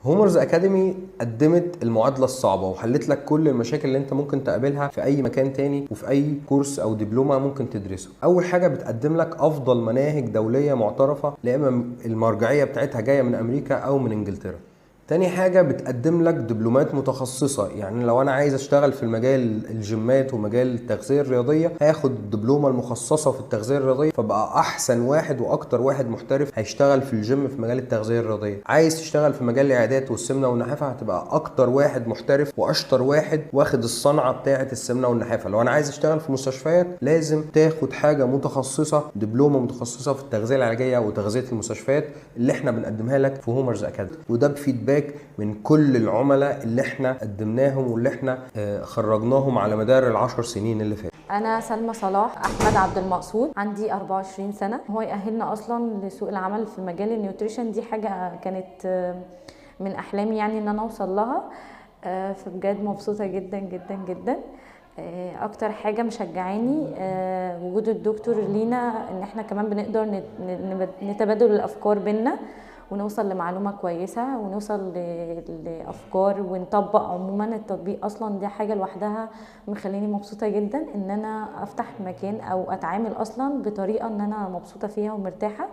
هومرز اكاديمي قدمت المعادله الصعبه وحلت لك كل المشاكل اللي انت ممكن تقابلها في اي مكان تاني وفي اي كورس او دبلومه ممكن تدرسه. اول حاجه بتقدم لك افضل مناهج دوليه معترفه، لا اما المرجعيه بتاعتها جايه من امريكا او من انجلترا. تاني حاجة بتقدم لك دبلومات متخصصة، يعني لو أنا عايز أشتغل في المجال الجيمات ومجال التغذية الرياضية هاخد الدبلومة المخصصة في التغذية الرياضية، فبقى أحسن واحد وأكتر واحد محترف هيشتغل في الجيم في مجال التغذية الرياضية. عايز تشتغل في مجال العيادات والسمنة والنحافة هتبقى أكتر واحد محترف وأشطر واحد واخد الصنعة بتاعة السمنة والنحافة. لو أنا عايز أشتغل في مستشفيات لازم تاخد حاجة متخصصة، دبلومة متخصصة في التغذية العلاجية وتغذية المستشفيات اللي احنا بنقدمها لك في هومرز أكاديمي، وده بفيدباك من كل العملاء اللي احنا قدمناهم واللي احنا خرجناهم على مدار ال10 سنين اللي فاتوا. أنا سلمى صلاح أحمد عبد المقصود، عندي 24 سنة. هو يأهلنا أصلا لسوق العمل في مجال النيوتريشن، دي حاجة كانت من أحلامي يعني إن أنا أوصل لها. فبجد مبسوطة جدا جدا جدا. أكتر حاجة مشجعاني وجود الدكتور لينا، إن احنا كمان بنقدر نتبادل الأفكار بينا ونوصل لمعلومة كويسة ونوصل لأفكار ونطبق. عموما التطبيق أصلا دي حاجة لوحدها مخليني مبسوطة جدا إن أنا أفتح مكان أو أتعامل أصلا بطريقة إن أنا مبسوطة فيها ومرتاحة.